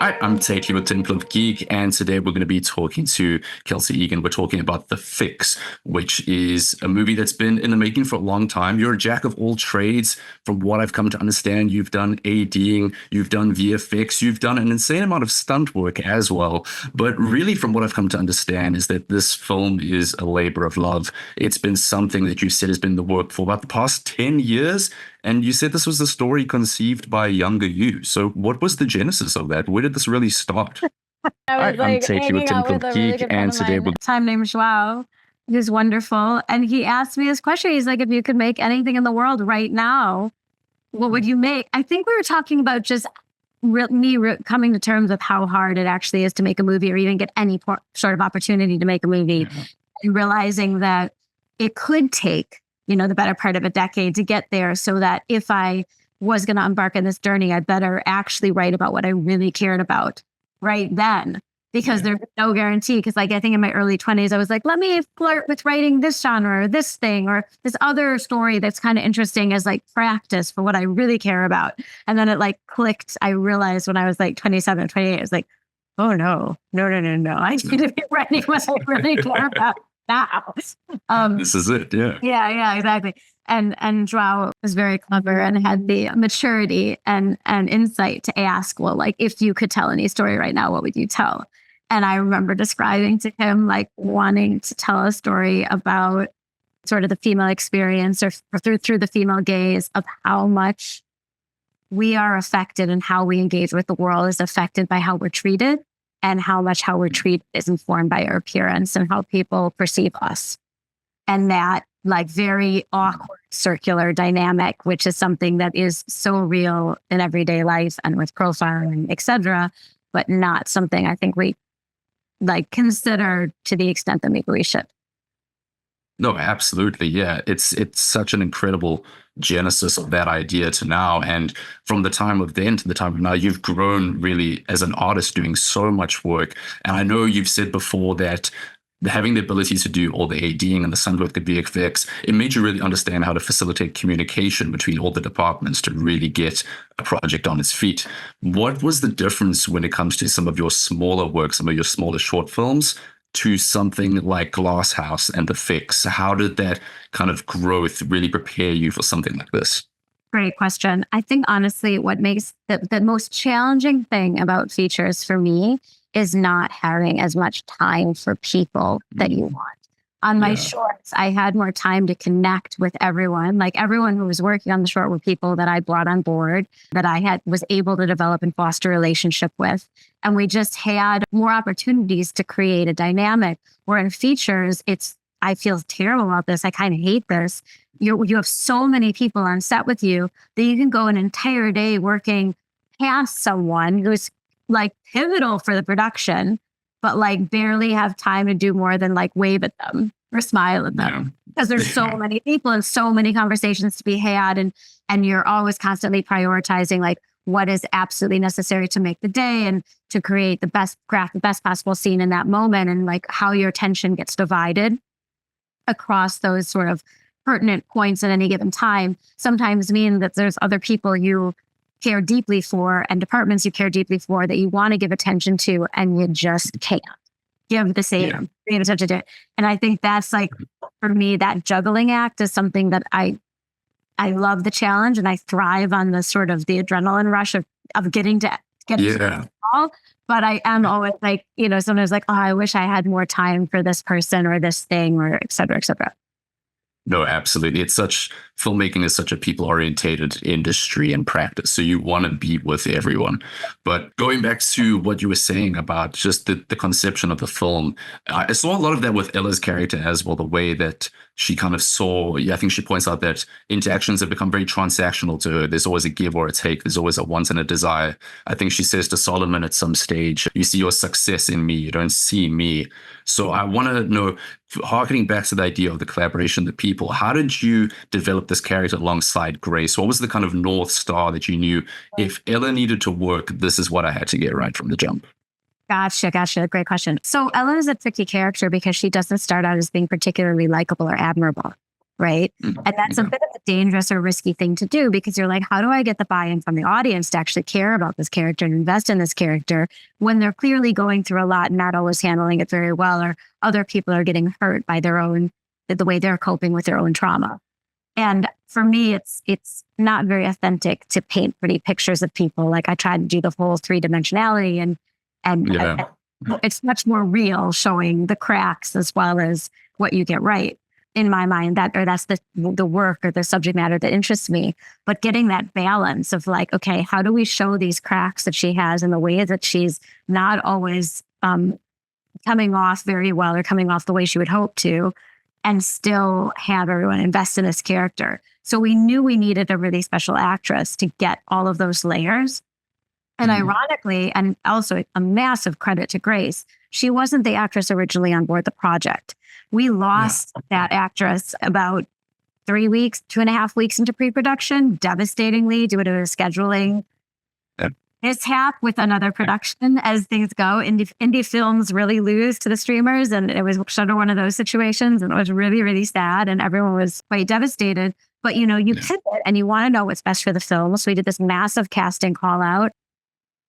Hi, I'm Tate with Temple of Geek, and today we're going to be talking to Kelsey Egan. We're talking about The Fix, which is a movie that's been in the making for a long time. You're a jack of all trades. From what I've come to understand, you've done ADing, you've done VFX, you've done an insane amount of stunt work as well. But really, from what I've come to understand, is that this film is a labor of love. It's been something that you said has been the work for about the past 10 years. And you said this was a story conceived by a younger you. So what was the genesis of that? Where did this really start? I was I'm Tate with Temple of Geek, and today we're time named Joao, who's wonderful. And he asked me this question. He's like, if you could make anything in the world right now, what would you make? I think we were talking about just coming to terms with how hard it actually is to make a movie or even get any sort of opportunity to make a movie. Yeah. And realizing that it could take the better part of a decade to get there, so that if I was going to embark on this journey, I'd better actually write about what I really cared about right then, because there's no guarantee. Because I think in my early 20s, I was like, let me flirt with writing this genre or this thing or this other story that's kind of interesting as practice for what I really care about. And then it clicked. I realized when I was 27, 28, I was like, oh no. I need to be writing what I really care about now. This is it. Yeah, exactly. And Joao was very clever and had the maturity and insight to ask, well, if you could tell any story right now, what would you tell? And I remember describing to him wanting to tell a story about sort of the female experience or through the female gaze of how much we are affected and how we engage with the world is affected by how we're treated, and how much how we're treated is informed by our appearance and how people perceive us. And that very awkward circular dynamic, which is something that is so real in everyday life and with profiling, et cetera, but not something I think we consider to the extent that maybe we should. No, absolutely. Yeah. It's such an incredible genesis of that idea to now. And from the time of then to the time of now, you've grown really as an artist doing so much work. And I know you've said before that having the ability to do all the ADing and the stunt work, the VFX, it made you really understand how to facilitate communication between all the departments to really get a project on its feet. What was the difference when it comes to some of your smaller work, some of your smaller short films, to something like Glass House and The Fix? How did that kind of growth really prepare you for something like this? Great question. I think honestly, what makes the most challenging thing about features for me is not having as much time for people that you want. On my shorts, I had more time to connect with everyone. Everyone who was working on the short were people that I brought on board, that I was able to develop and foster a relationship with. And we just had more opportunities to create a dynamic, where in features, I feel terrible about this. I kind of hate this. You have so many people on set with you that you can go an entire day working past someone who's pivotal for the production, but barely have time to do more than wave at them or smile at them, because there's so many people and so many conversations to be had, and you're always constantly prioritizing what is absolutely necessary to make the day and to create the best possible scene in that moment, and how your attention gets divided across those sort of pertinent points at any given time sometimes mean that there's other people you care deeply for and departments you care deeply for that you want to give attention to, and you just can't give the same attention to it. And I think that's for me, that juggling act is something that I love the challenge, and I thrive on the sort of the adrenaline rush of getting to the ball. But I am always sometimes oh, I wish I had more time for this person or this thing, or et cetera, et cetera. No, absolutely. Filmmaking is such a people-orientated industry and practice. So you want to be with everyone. But going back to what you were saying about just the conception of the film, I saw a lot of that with Ella's character as well, the way that she kind of saw, I think she points out that interactions have become very transactional to her. There's always a give or a take. There's always a want and a desire. I think she says to Solomon at some stage, you see your success in me, you don't see me. So I want to know, harkening back to the idea of the collaboration, the people, how did you develop this character alongside Grace? What was the kind of North Star that you knew, if Ella needed to work, this is what I had to get right from the jump? Gotcha. Great question. So Ella is a tricky character because she doesn't start out as being particularly likable or admirable. right? And that's a bit of a dangerous or risky thing to do because you're like, how do I get the buy-in from the audience to actually care about this character and invest in this character when they're clearly going through a lot and not always handling it very well, or other people are getting hurt by the way they're coping with their own trauma. And for me, it's not very authentic to paint pretty pictures of people. Like I tried to do the whole 3-dimensionality and it's much more real, showing the cracks as well as what you get right. In my mind, that's the work or the subject matter that interests me. But getting that balance of like, okay, how do we show these cracks that she has in the way that she's not always coming off very well or coming off the way she would hope to, and still have everyone invest in this character. So we knew we needed a really special actress to get all of those layers. And ironically, and also a massive credit to Grace, she wasn't the actress originally on board the project. We lost that actress about 3 weeks, 2.5 weeks into pre-production, devastatingly due to scheduling mishap with another production. As things go, indie films really lose to the streamers, and it was sort of one of those situations, and it was really, really sad, and everyone was quite devastated. But you pivot and you want to know what's best for the film. So we did this massive casting call out,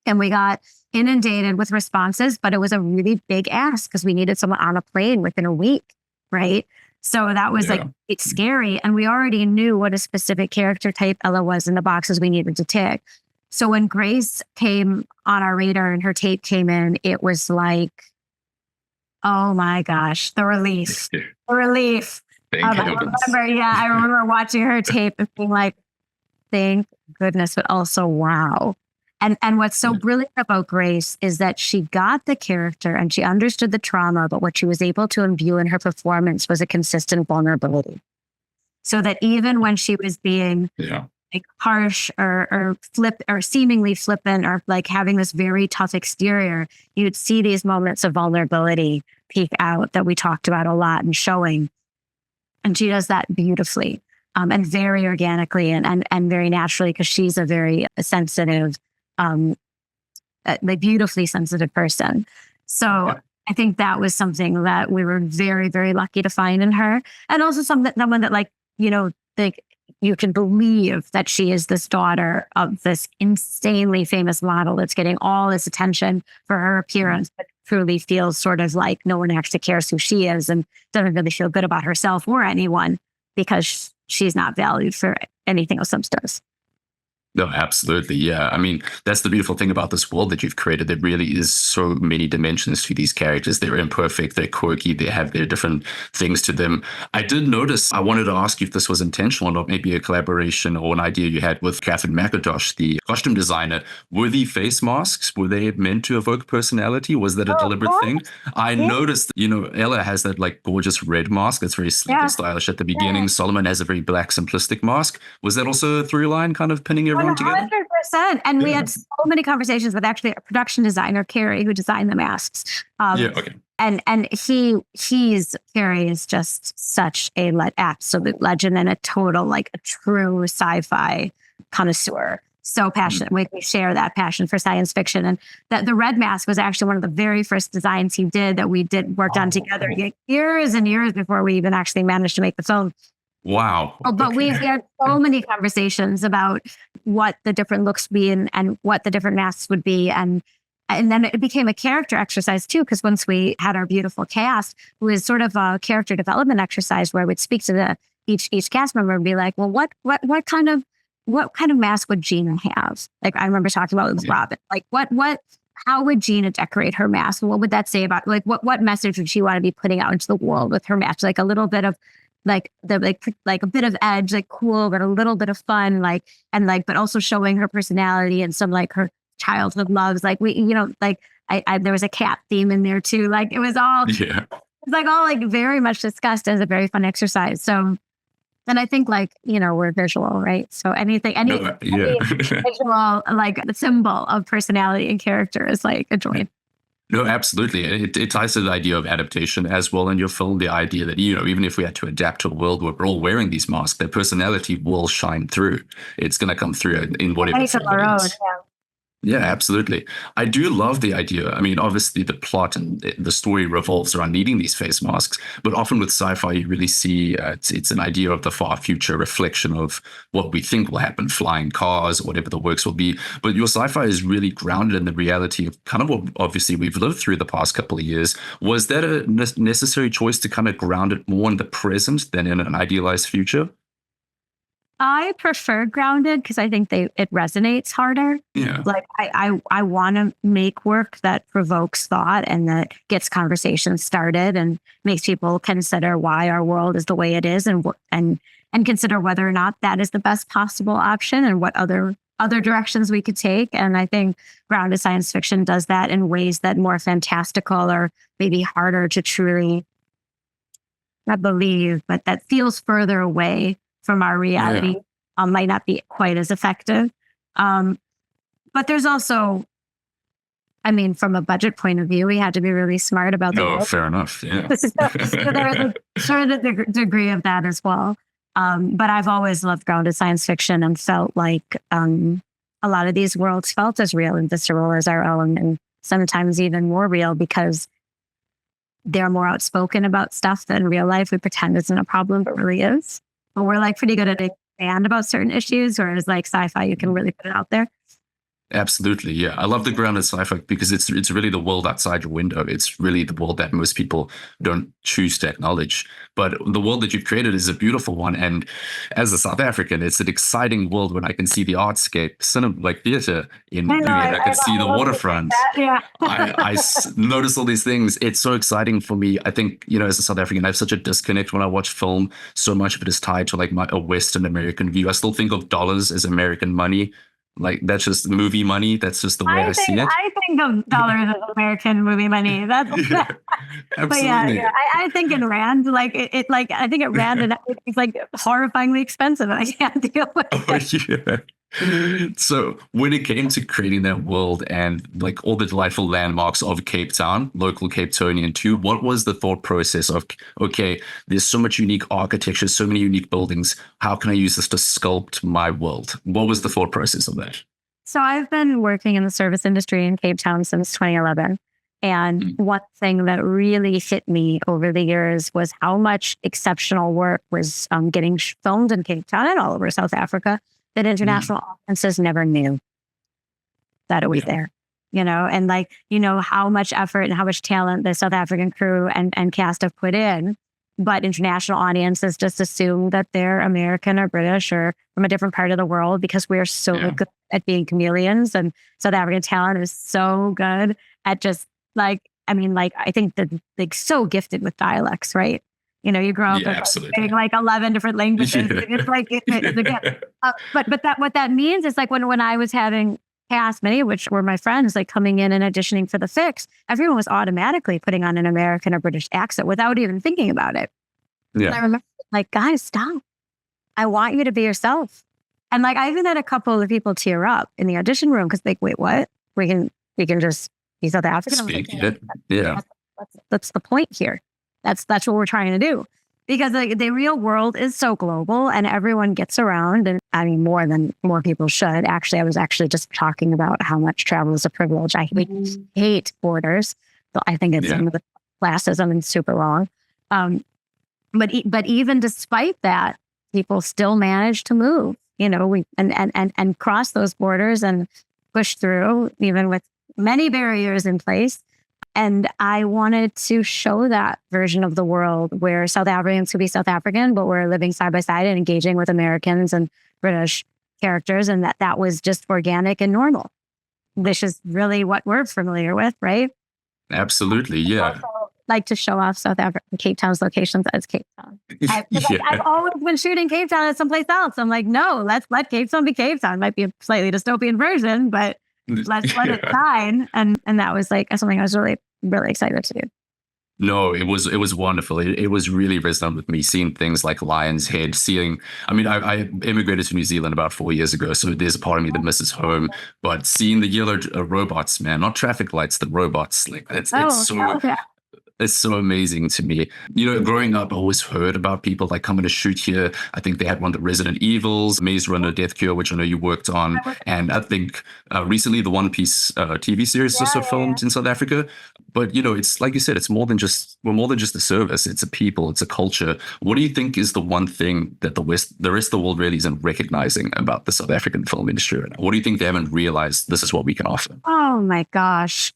and we got inundated with responses, but it was a really big ask because we needed someone on a plane within a week, right? So that was it's scary. And we already knew what a specific character type Ella was in the boxes we needed to tick. So when Grace came on our radar and her tape came in, it was like, oh my gosh, the relief. The relief. I remember watching her tape and being like, thank goodness, but also wow. And what's so brilliant about Grace is that she got the character and she understood the trauma, but what she was able to imbue in her performance was a consistent vulnerability. So that even when she was being like harsh or seemingly flippant or like having this very tough exterior, you'd see these moments of vulnerability peek out that we talked about a lot and showing. And she does that beautifully and very organically and very naturally because she's a very sensitive, like beautifully sensitive person. So I think that was something that we were very, very lucky to find in her. And also someone that like, think you can believe that she is this daughter of this insanely famous model that's getting all this attention for her appearance, but truly feels sort of like no one actually cares who she is and doesn't really feel good about herself or anyone because she's not valued for anything of substance. No, absolutely. Yeah. I mean, that's the beautiful thing about this world that you've created. There really is so many dimensions to these characters. They're imperfect, they're quirky, they have their different things to them. I did notice, I wanted to ask you if this was intentional or not, maybe a collaboration or an idea you had with Catherine McIntosh, the costume designer. Were the face masks, were they meant to evoke personality? Was that a deliberate thing? I noticed, Ella has that like gorgeous red mask that's very sleek and stylish at the beginning. Solomon has a very black, simplistic mask. Was that also a through line kind of pinning everyone together? 100%. And we had so many conversations with actually a production designer, Carrie, who designed the masks. And Carrie is just such a absolute legend and a total, like a true sci-fi connoisseur. So passionate. We share that passion for science fiction. And that the red mask was actually one of the very first designs he did that we worked on together years and years before we even actually managed to make the film. Wow. But we had so many conversations about what the different looks would be and what the different masks would be. And then it became a character exercise too, because once we had our beautiful cast, it was sort of a character development exercise where I would speak to each cast member and be like, well, what kind of mask would Gina have? Like I remember talking about it with Robin. Like how would Gina decorate her mask? What would that say about like what message would she want to be putting out into the world with her mask? Like a little bit of like a bit of edge, like cool, but a little bit of fun, but also showing her personality and some like her childhood loves. Like there was a cat theme in there too. Like it was all, it's like all like very much discussed as a very fun exercise. So, and I think like, we're visual, right? So any visual, like the symbol of personality and character is like a joy. No, absolutely. It ties to the idea of adaptation as well in your film. The idea that, even if we had to adapt to a world where we're all wearing these masks, their personality will shine through. It's going to come through in whatever form it is. Yeah, absolutely. I do love the idea. I mean, obviously, the plot and the story revolves around needing these face masks, but often with sci-fi, you really see it's an idea of the far future, reflection of what we think will happen, flying cars, whatever the works will be. But your sci-fi is really grounded in the reality of kind of what obviously we've lived through the past couple of years. Was that a necessary choice to kind of ground it more in the present than in an idealized future? I prefer grounded because I think it resonates harder. Yeah. Like I want to make work that provokes thought and that gets conversations started and makes people consider why our world is the way it is and consider whether or not that is the best possible option and what other directions we could take. And I think grounded science fiction does that in ways that more fantastical or maybe harder to truly not believe, but that feels further away from our Yeah. reality, might not be quite as effective. Um, but there's also, I mean, from a budget point of view, we had to be really smart about the No, world. fair enough. Yeah. So there is a sort of degree of that as well. But I've always loved grounded science fiction and felt like a lot of these worlds felt as real and visceral as our own, and sometimes even more real because they're more outspoken about stuff that in real life we pretend isn't a problem, but really is. But we're like pretty good at expand about certain issues, whereas like sci-fi, you can really put it out there. Absolutely, yeah. I love the grounded sci-fi because it's really the world outside your window. It's really the world that most people don't choose to acknowledge. But the world that you've created is a beautiful one. And as a South African, it's an exciting world when I can see the artscape, cinema, like theater in I know, Blooming, and I can see the love waterfront. that. Yeah. Notice all these things. It's so exciting for me. I think, as a South African, I have such a disconnect when I watch film. So much of it is tied to like a Western American view. I still think of dollars as American money. Like that's just movie money. That's just the way I see it. I think of dollars as American movie money. That's Yeah, but yeah, absolutely. I think in rand, like it like I think in rand and it's like horrifyingly expensive, and I can't deal with Oh, it. yeah. So when it came to creating that world and like all the delightful landmarks of Cape Town, local Cape Townian too, what was the thought process of, okay, there's so much unique architecture, so many unique buildings. How can I use this to sculpt my world? What was the thought process of that? So I've been working in the service industry in Cape Town since 2011. And Mm. one thing that really hit me over the years was how much exceptional work was getting filmed in Cape Town and all over South Africa that Mm. international audiences never knew that it was Yeah. there. And like, how much effort and how much talent the South African crew and cast have put in. But international audiences just assume that they're American or British or from a different part of the world because we're so Yeah. good at being chameleons. And South African talent is so good at just like, I mean, like, I think that like so gifted with dialects, right? You grow up Yeah, with absolutely. like 11 different languages. Yeah. It's like, it's a gift. But that what that means is like when I was having cast, many of which were my friends, like coming in and auditioning for the fix, everyone was automatically putting on an American or British accent without even thinking about it. And I Yeah. remember like, guys, stop. I want you to be yourself. And like I even had a couple of people tear up in the audition room because like, wait, what? We can just be South African. I was like, Speak it. Yeah. that's the point here. That's what we're trying to do. Because like the real world is so global and everyone gets around, and I mean more people should. Actually, I was actually just talking about how much travel is a privilege. I hate borders. So I think it's Yeah. one of the classism and super wrong. But even despite that, people still manage to move. We and cross those borders and push through, even with many barriers in place. And I wanted to show that version of the world where South Africans could be South African, but we're living side by side and engaging with Americans and British characters, and that was just organic and normal. This is really what we're familiar with, right? Absolutely. Yeah. Also, like to show off South Africa, Cape Town's locations as Cape Town. I've Yeah. always been shooting Cape Town at someplace else. I'm like, no, let's let Cape Town be Cape Town. Might be a slightly dystopian version, but let's let it shine. And that was like something I was really, really excited to do. No, it was wonderful. It was really resonant with me seeing things like Lion's Head, seeing, I mean, I immigrated to New Zealand about 4 years ago, so there's a part of me that misses home. But seeing the yellow robots, man, not traffic lights, the robots, like it's so Okay. It's so amazing to me. Growing up, I always heard about people like coming to shoot here. I think they had one of the Resident Evils, Maze Runner, Death Cure, which I know you worked on. And I think recently the One Piece TV series also filmed in South Africa. But, it's like you said, we're more than just a service. It's a people, it's a culture. What do you think is the one thing that the rest of the world really isn't recognizing about the South African film industry right now? What do you think they haven't realized this is what we can offer? Oh my gosh.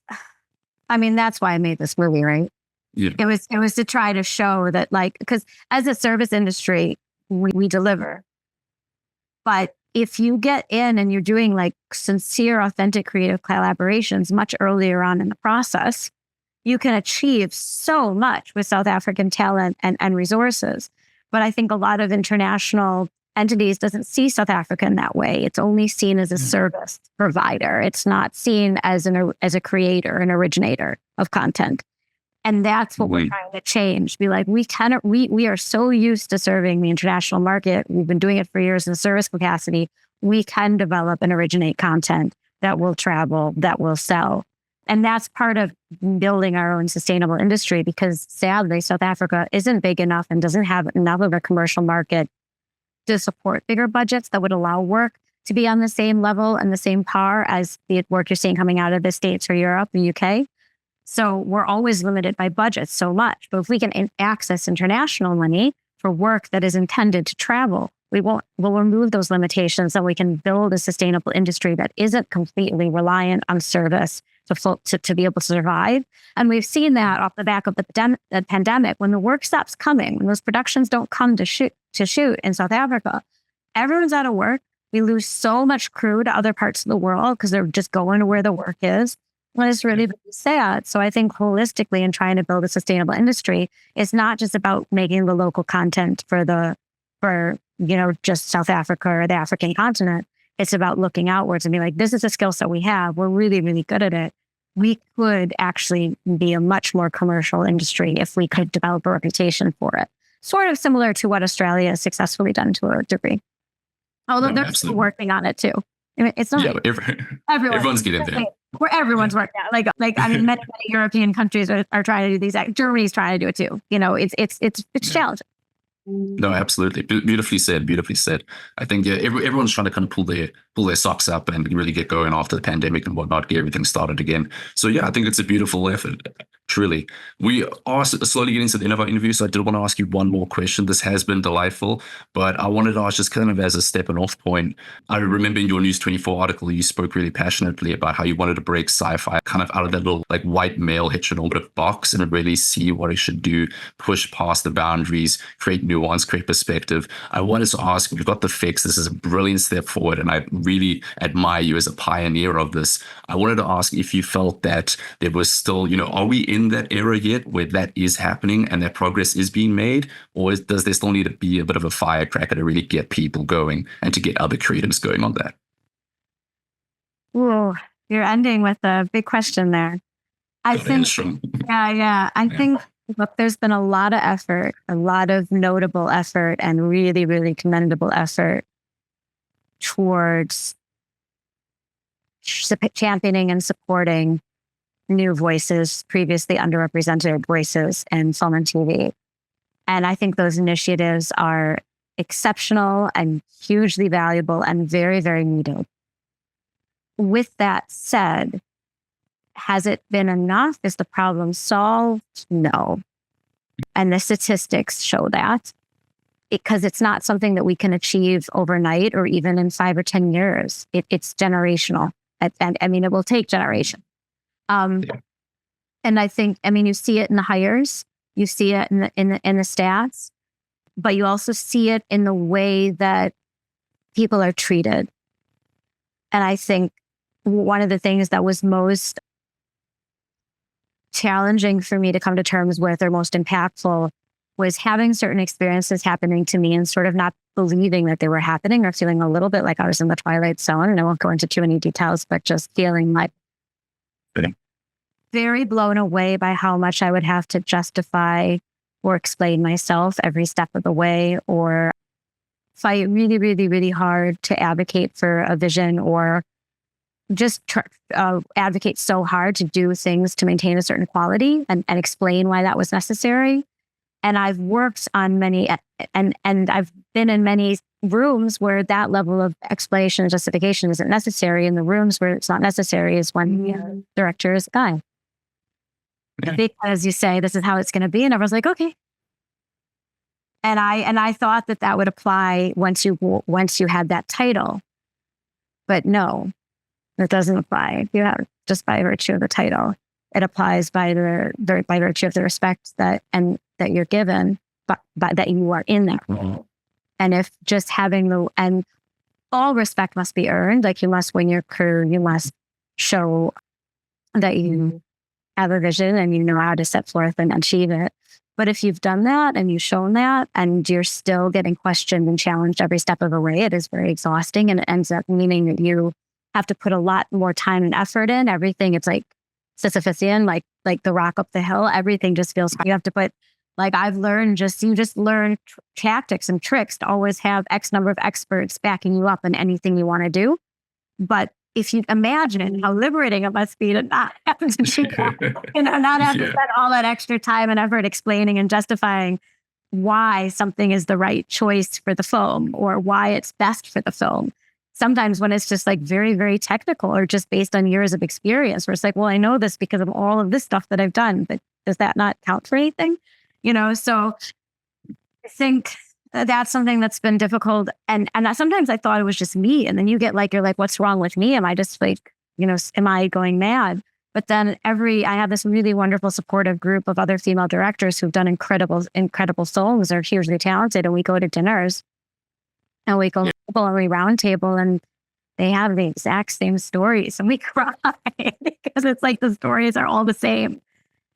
I mean, that's why I made this movie, right? Yeah. It was to try to show that, like, because as a service industry, we deliver. But if you get in and you're doing like sincere, authentic creative collaborations much earlier on in the process, you can achieve so much with South African talent and resources. But I think a lot of international entities doesn't see South Africa in that way. It's only seen as a service provider. It's not seen as a creator, an originator of content. And that's what we're trying to change. Be like, we are so used to serving the international market. We've been doing it for years in service capacity. We can develop and originate content that will travel, that will sell. And that's part of building our own sustainable industry, because sadly, South Africa isn't big enough and doesn't have enough of a commercial market to support bigger budgets that would allow work to be on the same level and the same par as the work you're seeing coming out of the States or Europe, the UK. So we're always limited by budgets so much. But if we can access international money for work that is intended to travel, we'll remove those limitations, so we can build a sustainable industry that isn't completely reliant on service to be able to survive. And we've seen that off the back of the pandemic, when the work stops coming, when those productions don't come to shoot in South Africa, everyone's out of work. We lose so much crew to other parts of the world because they're just going to where the work is. And it's really, really sad. So I think holistically, in trying to build a sustainable industry, it's not just about making the local content for just South Africa or the African continent. It's about looking outwards and being like, this is a skill set we have. We're really, really good at it. We could actually be a much more commercial industry if we could develop a reputation for it. Sort of similar to what Australia has successfully done to a degree. Although they're still working on it too. I mean, it's not everyone's getting there. Where everyone's working on it. Like I mean, many European countries are trying to do these. Germany's trying to do it too. It's challenging. No, absolutely. Beautifully said. Beautifully said. I think everyone's trying to kind of pull their socks up and really get going after the pandemic and whatnot, get everything started again. So yeah, I think it's a beautiful effort. Truly. We are slowly getting to the end of our interview, so I did want to ask you one more question. This has been delightful, but I wanted to ask, just kind of as a stepping off point, I remember in your News 24 article, you spoke really passionately about how you wanted to break sci-fi kind of out of that little like white male heteronormative box and really see what it should do, push past the boundaries, create nuance, create perspective. I wanted to ask, we've got the fix. This is a brilliant step forward, and I really admire you as a pioneer of this. I wanted to ask if you felt that there was still, are we in that era yet where that is happening and that progress is being made, or does there still need to be a bit of a firecracker to really get people going and to get other creatives going on that? Ooh, you're ending with a big question there. I think, look, there's been a lot of effort, a lot of notable effort, and really, really commendable effort towards championing and supporting new voices, previously underrepresented voices in film and TV. And I think those initiatives are exceptional and hugely valuable and very, very needed. With that said, has it been enough? Is the problem solved? No. And the statistics show that, because it's not something that we can achieve overnight or even in 5 or 10 years. It's generational. And I mean, it will take generations. And I think, you see it in the hires, you see it in the stats, but you also see it in the way that people are treated. And I think one of the things that was most challenging for me to come to terms with, or most impactful, was having certain experiences happening to me and sort of not believing that they were happening, or feeling a little bit like I was in the Twilight Zone. And I won't go into too many details, but just feeling like very blown away by how much I would have to justify or explain myself every step of the way, or fight really, really, really hard to advocate for a vision or advocate so hard to do things to maintain a certain quality and explain why that was necessary. And I've worked on many, and I've been in many rooms where that level of explanation and justification isn't necessary. In the rooms where it's not necessary is when the director is a guy. Yeah. Because you say, this is how it's going to be. And everyone's like, okay. And I thought that would apply once you had that title. But no, it doesn't apply. You have just by virtue of the title. It applies by virtue of the respect that you're given, but that you are in that role. And if just and all respect must be earned, like you must win your crew, you must show that you have a vision and you know how to set forth and achieve it. But if you've done that and you've shown that and you're still getting questioned and challenged every step of the way, it is very exhausting. And it ends up meaning that you have to put a lot more time and effort in everything. It's like Sisyphusian, like the rock up the hill. Everything just feels, you have to put, like I've learned, you just learn tactics and tricks to always have X number of experts backing you up in anything you want to do. But if you imagine how liberating it must be to not have to do that, not have to spend all that extra time and effort explaining and justifying why something is the right choice for the film or why it's best for the film. Sometimes when it's just like very, very technical or just based on years of experience, where it's like, well, I know this because of all of this stuff that I've done, but does that not count for anything? So I think that's something that's been difficult. And sometimes I thought it was just me. And then you're like, what's wrong with me? Am I just like, am I going mad? But then I have this really wonderful supportive group of other female directors who've done incredible films, are hugely talented. And we go to dinners and we go and we round table and they have the exact same stories and we cry because it's like the stories are all the same.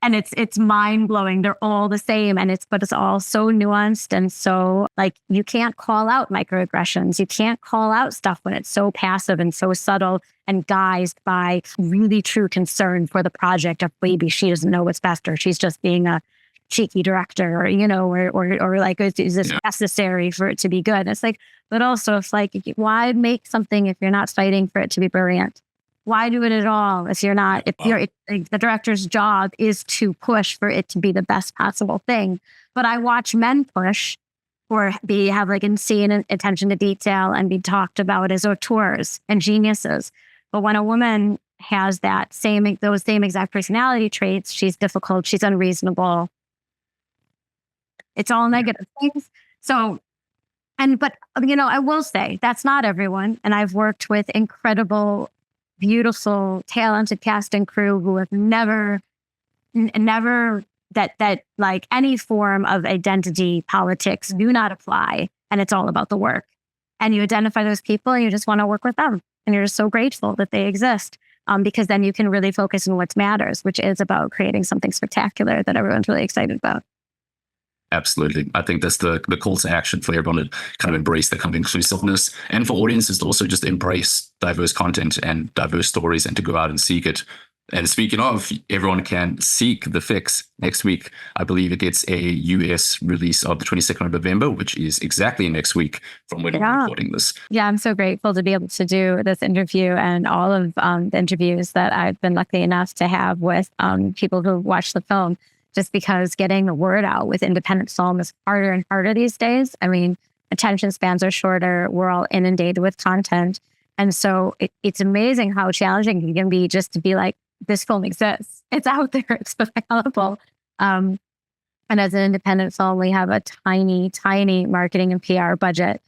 And it's mind blowing. They're all the same. But it's all so nuanced. And so like, you can't call out microaggressions. You can't call out stuff when it's so passive and so subtle and guised by really true concern for the project of maybe she doesn't know what's best, or she's just being a cheeky director, or like, is this necessary for it to be good? It's like, but also it's like, why make something if you're not fighting for it to be brilliant? Why do it at all if you're not? The director's job is to push for it to be the best possible thing. But I watch men push or have like insane attention to detail and be talked about as auteurs and geniuses. But when a woman has those same exact personality traits, she's difficult, she's unreasonable. It's all negative things. So, but I will say that's not everyone. And I've worked with incredible, beautiful, talented cast and crew who have never that like any form of identity politics do not apply. And it's all about the work. And you identify those people and you just want to work with them. And you're just so grateful that they exist. Because then you can really focus on what matters, which is about creating something spectacular that everyone's really excited about. Absolutely. I think that's the call to action for everyone to kind of embrace that kind of inclusiveness, and for audiences to also just embrace diverse content and diverse stories and to go out and seek it. And speaking of, everyone can seek The Fix next week. I believe it gets a US release of the 22nd of November, which is exactly next week from when we're recording this. Yeah, I'm so grateful to be able to do this interview and all of the interviews that I've been lucky enough to have with people who watch the film, just because getting the word out with independent film is harder and harder these days. I mean, attention spans are shorter. We're all inundated with content. And so it's amazing how challenging it can be just to be like, this film exists. It's out there. It's available. And as an independent film, we have a tiny, tiny marketing and PR budget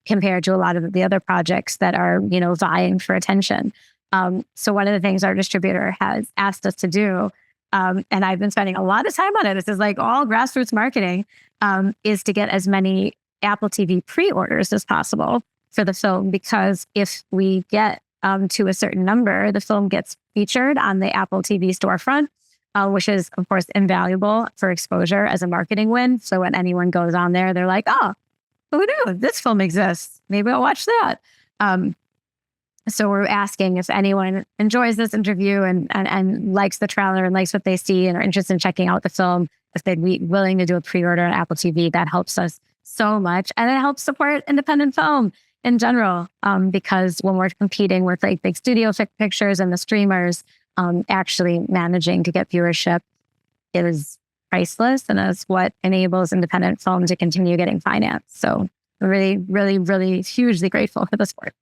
compared to a lot of the other projects that are, vying for attention. So one of the things our distributor has asked us to do, and I've been spending a lot of time on it, this is like all grassroots marketing, is to get as many Apple TV pre-orders as possible for the film, because if we get to a certain number, the film gets featured on the Apple TV storefront, which is, of course, invaluable for exposure as a marketing win. So when anyone goes on there, they're like, oh, who knew this film exists? Maybe I'll watch that. So we're asking if anyone enjoys this interview and likes the trailer and likes what they see and are interested in checking out the film, if they'd be willing to do a pre-order on Apple TV. That helps us so much. And it helps support independent film. in general, because when we're competing with like big studio pictures and the streamers, actually managing to get viewership is priceless, and is what enables independent film to continue getting financed. So really, really, really hugely grateful for the sport.